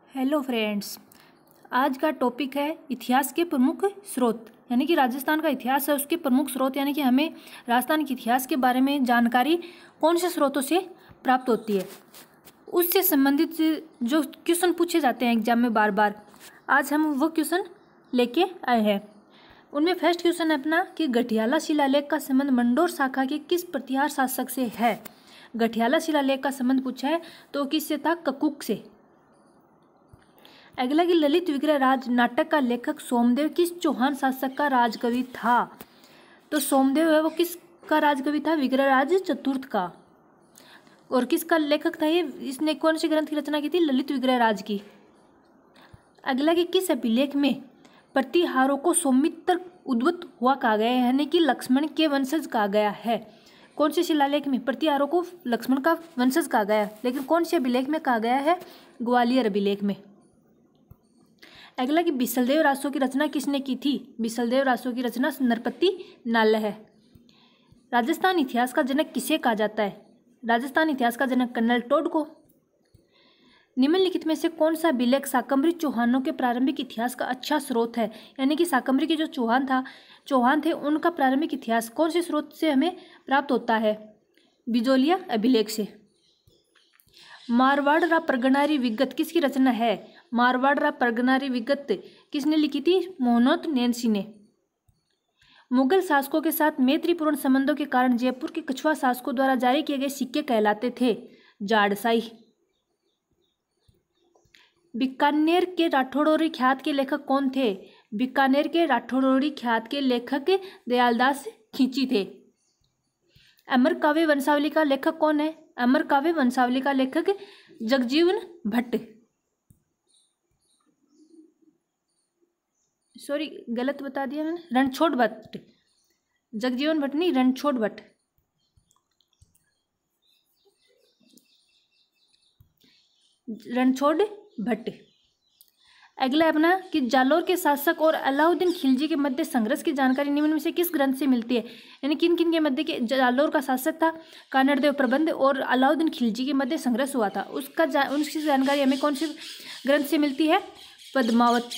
Hello friends, आज का topic है इतिहास के प्रमुख स्रोत। यानी कि राजस्थान का इतिहास है, उसके प्रमुख स्रोत। यानी कि हमें राजस्थान के इतिहास के बारे में जानकारी कौन से स्रोतों से प्राप्त होती है, उससे संबंधित जो क्वेश्चन पूछे जाते हैं एग्जाम में बार बार, आज हम वो क्वेश्चन लेके आए हैं। उनमें फर्स्ट क्वेश्चन है अपना कि गठियाला शिलालेख का संबंध मंडोर शाखा के किस प्रतिहार शासक से है। गठियाला शिलालेख का संबंध पूछा है तो किससे था? ककुक से। अगला कि ललित विग्रह राज नाटक का लेखक सोमदेव किस चौहान शासक का राजकवि था? तो सोमदेव है वो किसका राजकवि था? विग्रह राज चतुर्थ का। और किसका लेखक था ये? इसने कौन से ग्रंथ की रचना की थी? ललित विग्रह राज की। अगला कि किस अभिलेख में प्रतिहारों को सौमित्र उद्भूत हुआ कहा गया है, यानी कि लक्ष्मण के वंशज कहा गया है? कौन से शिलालेख में प्रतिहारों को लक्ष्मण का वंशज कहा गया है, लेकिन कौन से अभिलेख में कहा गया है? ग्वालियर अभिलेख में। अगला कि बिसलदेव रासो की रचना किसने की थी? बिसलदेव रासो की रचना नरपति नाल है। राजस्थान इतिहास का जनक किसे कहा जाता है? राजस्थान इतिहास का जनक कर्नल टोड को। निम्नलिखित में से कौन सा अभिलेख शाकंभरी चौहानों के प्रारंभिक इतिहास का अच्छा स्रोत है? यानी कि शाकंभरी के जो चौहान थे उनका प्रारंभिक इतिहास कौन से स्रोत से हमें प्राप्त होता है? बिजोलिया अभिलेख से। मारवाड़ रा परगनारी विगत किसकी रचना है? मारवाड़ रा परगनारी विगत किसने लिखी थी? मोहनोत नैन्सी ने। मुगल शासकों के साथ मैत्रीपूर्ण संबंधों के कारण जयपुर के कछुआ शासकों द्वारा जारी किए गए सिक्के कहलाते थे जाड़साई। बीकानेर के राठौड़ोरी ख्यात के लेखक कौन थे? बीकानेर के राठौड़ोरी ख्यात के लेखक दयालदास खींची थे। अमर काव्य वंशावली का लेखक कौन है? अमर काव्य वंशावली का लेखक जगजीवन भट्ट। सॉरी, गलत बता दिया मैंने, रणछोड़ भट्ट। जगजीवन भट्ट नहीं, रणछोड़ भट्ट। रणछोड़ भट्ट। अगला अपना कि जालोर के शासक और अलाउद्दीन खिलजी के मध्य संघर्ष की जानकारी निम्न में से किस ग्रंथ से मिलती है? यानी किन किन के मध्य के जालोर का शासक था कानड़देव प्रबंध और अलाउद्दीन खिलजी के मध्य संघर्ष हुआ था, उसकी जानकारी हमें कौन से ग्रंथ से मिलती है? पद्मावत,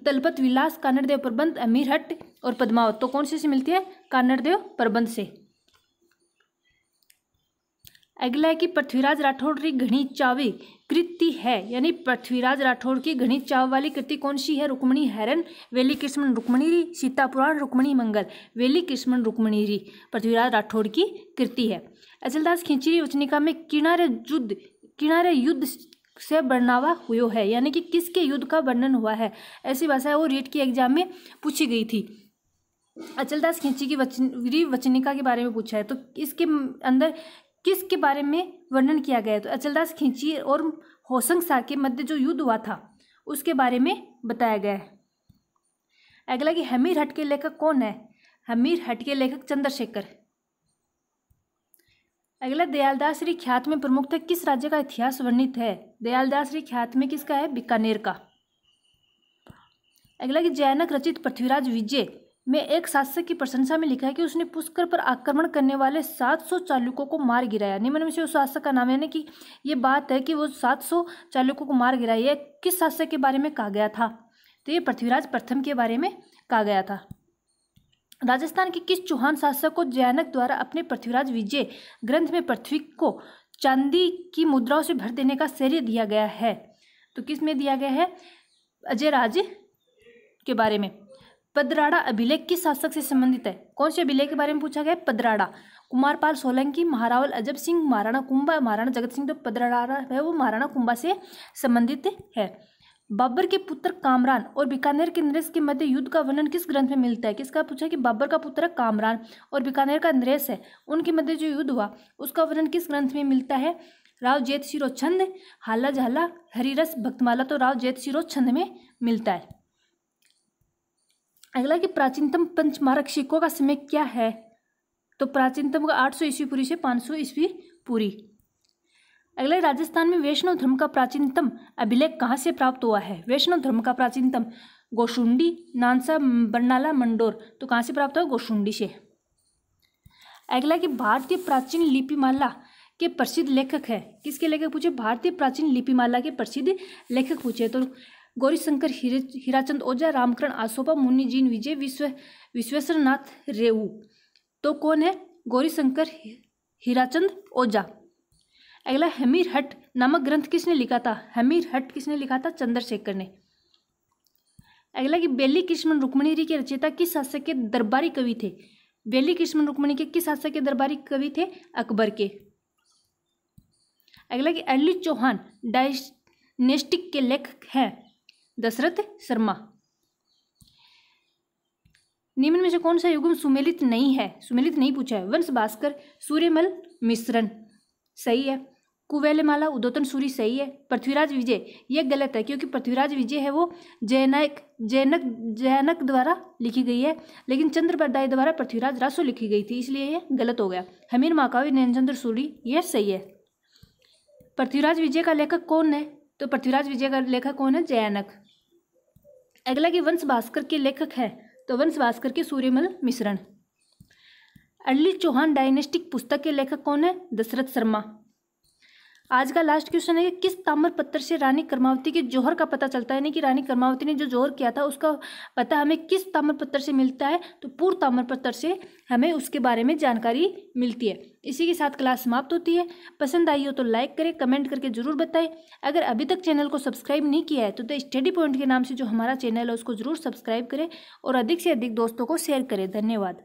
तलपत विलास, कानड़देव प्रबंध, अमीर हट और पद्मावत। तो कौन से मिलती है? कानड़देव प्रबंध से। अगला है कि पृथ्वीराज राठौड़ की घनी चावी कृति है, यानी पृथ्वीराज राठौड़ की घनी चाव वाली कृति कौन सी है? रुक्मणी हरण, वेली कृष्ण रुक्मणी, सीता पुराण, रुक्मणी मंगल, वेली कृष्ण रुक्मणी पृथ्वीराज राठौड़ की कृति है। अचलदास खींची वचनिका में किनारे युद्ध से वर्णवा हुआ है, यानी कि किसके युद्ध का वर्णन हुआ है? ऐसी भाषा है वो रीट की एग्जाम में पूछी गई थी। अचलदास खींची की वचनिका के बारे में पूछा है, तो इसके अंदर किसके बारे में वर्णन किया गया है? तो अचलदास खींची और होसंग शाह के मध्य जो युद्ध हुआ था उसके बारे में बताया गया है। अगला कि हमीर हट के लेखक कौन है? हमीर हट के लेखक चंद्रशेखर। अगला दयालदास री ख्यात में प्रमुखतः किस राज्य का इतिहास वर्णित है? दयालदास री ख्यात में किसका है? बीकानेर का। अगला कि जैनक रचित पृथ्वीराज विजय में एक शासक की प्रशंसा में लिखा है कि उसने पुष्कर पर आक्रमण करने वाले 700 चालुक्यों को मार गिराया। निम्न में से उस शासक का नाम है, कि ये बात है कि वो 700 चालुक्यों को मार गिराया, ये किस शासक के बारे में कहा गया था? तो ये पृथ्वीराज प्रथम के बारे में कहा गया था। राजस्थान के किस चौहान शासक को जैनक द्वारा अपने पृथ्वीराज विजय ग्रंथ में पृथ्वी को चांदी की मुद्राओं से भर देने का श्रेय दिया गया है? तो किस में दिया गया है? अजय राज के बारे में। पदराड़ा अभिलेख किस शासक से संबंधित है? कौन से अभिलेख के बारे में पूछा गया? पदराड़ा। कुमारपाल सोलंकी, महारावल अजब सिंह, महाराणा कुंभा, महाराणा जगत सिंह। तो पदराड़ा है वो महाराणा कुंभा से संबंधित है। बाबर के पुत्र कामरान और बीकानेर के नरेश के मध्य युद्ध का वर्णन किस ग्रंथ में मिलता है? किसका पूछा कि बाबर का पुत्र कामरान और बीकानेर का नरेश है, उनके मध्य जो युद्ध हुआ उसका वर्णन किस ग्रंथ में मिलता है? राव जेठ शिरो छंद, हाला झाला, हरिरस, भक्तमाला। तो राव जेठ शिरो छंद में मिलता है। अगला कि प्राचीनतम पंचमारक सिक्कों का समय क्या है? तो प्राचीनतम का 800 ईस्वी पूर्वी से 500 ईस्वी पूर्वी। अगला राजस्थान में वैष्णव धर्म का प्राचीनतम अभिलेख कहाँ से प्राप्त हुआ है? वैष्णव धर्म का प्राचीनतम गोशुंडी, नानसा, बरनाला, मंडोर। तो कहाँ से प्राप्त हुआ? गोशुंडी से। अगला कि भारतीय प्राचीन लिपिमाला के प्रसिद्ध लेखक है। किसके लेखक पूछे? भारतीय प्राचीन लिपिमाला के प्रसिद्ध लेखक पूछे तो गौरीशंकर हीराचंद ओझा, रामकरण आसोपा, मुन्नी जीन विजय, विश्वेश्वर नाथ रेऊ। तो कौन है? गौरीशंकर हीराचंद ओझा। अगला, हमीर हट नामक ग्रंथ किसने लिखा था? हमीर हट किसने लिखा था? चंद्रशेखर ने। अगला कि बेली कृष्ण रुक्मणी के रचयिता किस शासक के दरबारी कवि थे? बेली कृष्ण रुक्मणी के किस शासक के दरबारी कवि थे? अकबर के। अगला कि अरली चौहान डायनेस्टिक के लेखक हैं? दशरथ शर्मा। निम्न में से कौन सा युग्म सुमेलित नहीं है? सुमेलित नहीं पूछा है। वंश भास्कर, सूर्यमल मिश्रण सही है। कुवेलमाला, उद्योतन सूरी सही है। पृथ्वीराज विजय यह गलत है, क्योंकि पृथ्वीराज विजय है वो जैनक द्वारा लिखी गई है, लेकिन चंद्रप्रदाय द्वारा पृथ्वीराज रासो लिखी गई थी, इसलिए यह गलत हो गया। हमीर महाकाव्य नैनचंद्र सूरी यह सही है। पृथ्वीराज विजय का लेखक कौन है? तो पृथ्वीराज विजय का लेखक कौन है? जैनक। अगला कि वंश भास्कर के लेखक है तो वंश भास्कर के सूर्यमल मिश्रण। अर्ली चौहान डायनेस्टिक पुस्तक के लेखक कौन है? दशरथ शर्मा। आज का लास्ट क्वेश्चन है कि किस ताम्रपत्र से रानी कर्मावती के जौहर का पता चलता है? यानी कि रानी कर्मावती ने जो जौहर किया था उसका पता हमें किस ताम्रपत्र से मिलता है? तो पूर्व ताम्रपत्र से हमें उसके बारे में जानकारी मिलती है। इसी के साथ क्लास समाप्त होती है। पसंद आई हो तो लाइक करें, कमेंट करके जरूर बताएं। अगर अभी तक चैनल को सब्सक्राइब नहीं किया है तो द स्टडी पॉइंट के नाम से जो हमारा चैनल है उसको जरूर सब्सक्राइब करें और अधिक से अधिक दोस्तों को शेयर करें। धन्यवाद।